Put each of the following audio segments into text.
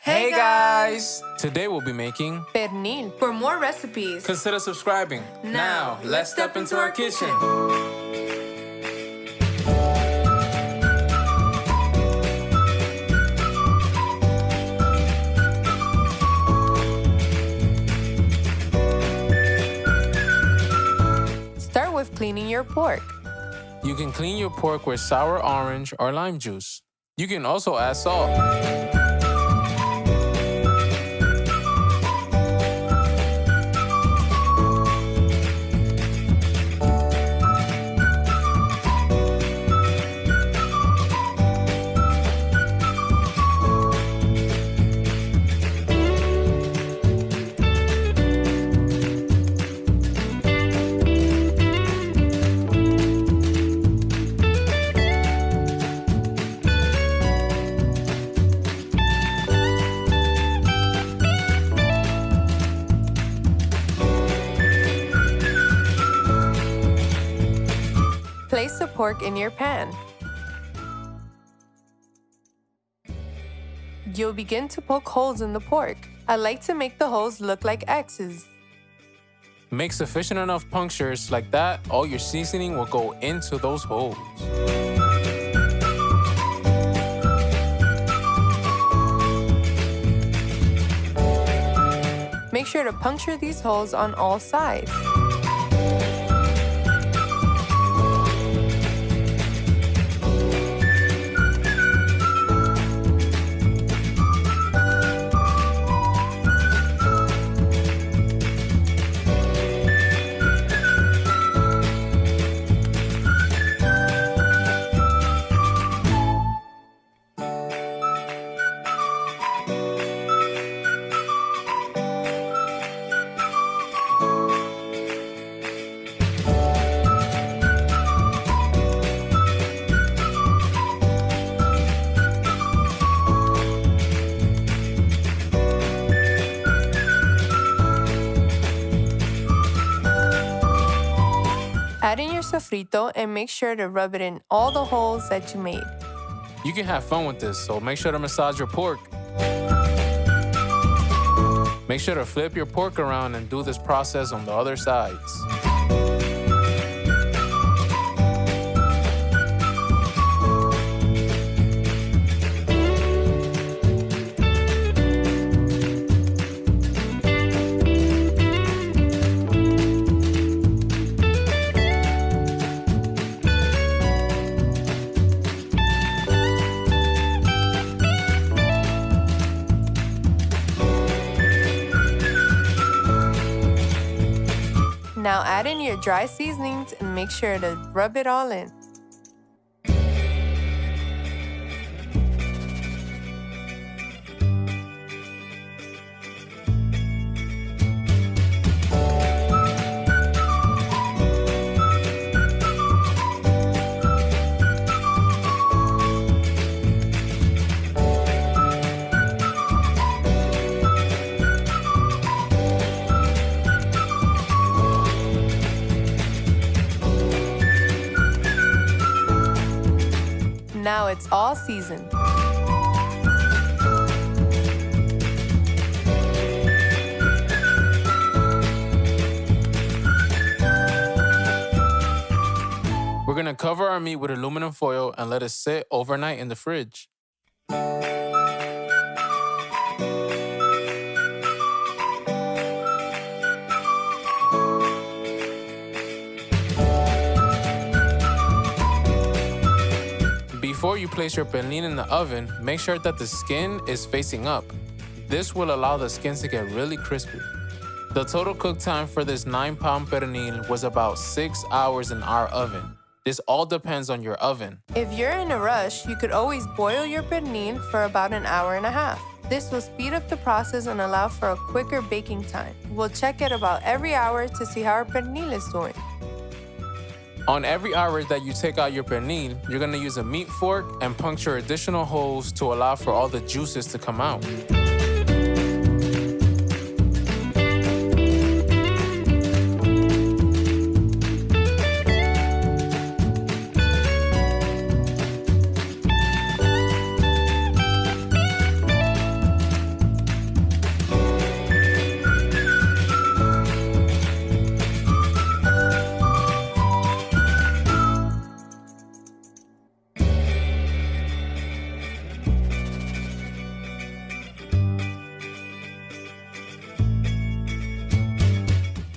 Hey guys! Today we'll be making pernil. For more recipes, consider subscribing. Now, let's step into our kitchen. Start with cleaning your pork. You can clean your pork with sour orange or lime juice. You can also add salt. Place the pork in your pan. You'll begin to poke holes in the pork. I like to make the holes look like X's. Make sufficient enough punctures like that, all your seasoning will go into those holes. Make sure to puncture these holes on all sides. Add in your sofrito and make sure to rub it in all the holes that you made. You can have fun with this, so make sure to massage your pork. Make sure to flip your pork around and do this process on the other sides. Now add in your dry seasonings and make sure to rub it all in. Now it's all seasoned. We're gonna cover our meat with aluminum foil and let it sit overnight in the fridge. Before you place your pernil in the oven, make sure that the skin is facing up. This will allow the skin to get really crispy. The total cook time for this 9-pound pernil was about 6 hours in our oven. This all depends on your oven. If you're in a rush, you could always boil your pernil for about an hour and a half. This will speed up the process and allow for a quicker baking time. We'll check it about every hour to see how our pernil is doing. On every hour that you take out your pernil, you're gonna use a meat fork and puncture additional holes to allow for all the juices to come out.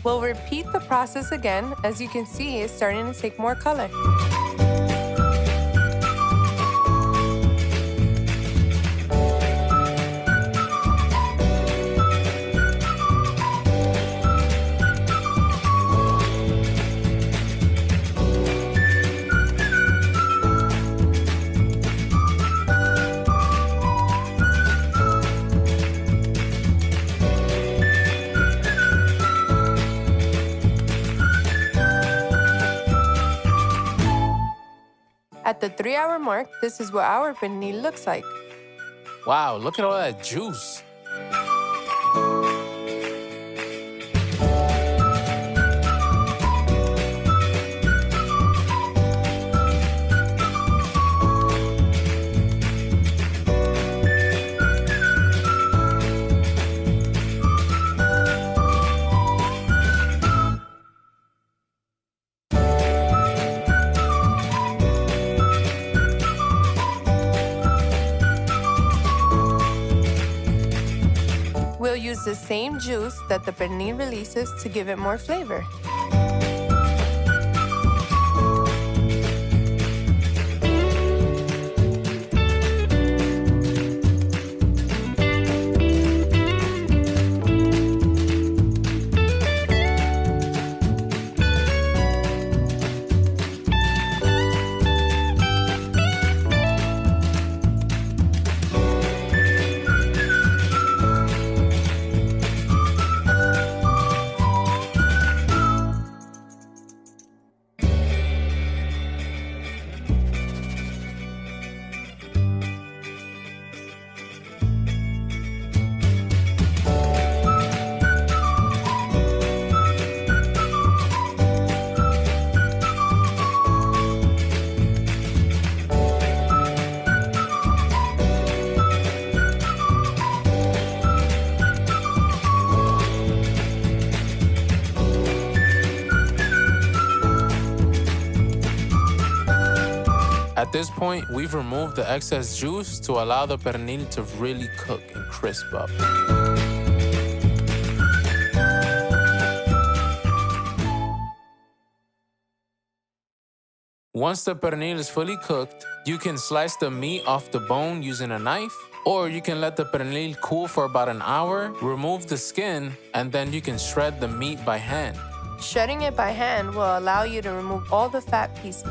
We'll repeat the process again. As you can see, it's starting to take more color. At the 3-hour mark, this is what our pernil looks like. Wow, look at all that juice. We'll use the same juice that the pernil releases to give it more flavor. At this point, we've removed the excess juice to allow the pernil to really cook and crisp up. Once the pernil is fully cooked, you can slice the meat off the bone using a knife, or you can let the pernil cool for about an hour, remove the skin, and then you can shred the meat by hand. Shredding it by hand will allow you to remove all the fat pieces.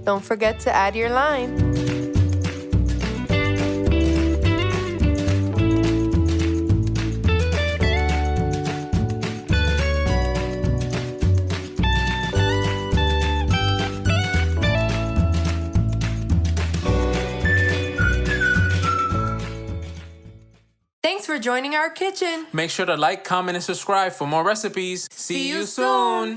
Don't forget to add your lime. Thanks for joining our kitchen. Make sure to like, comment, and subscribe for more recipes. See you soon!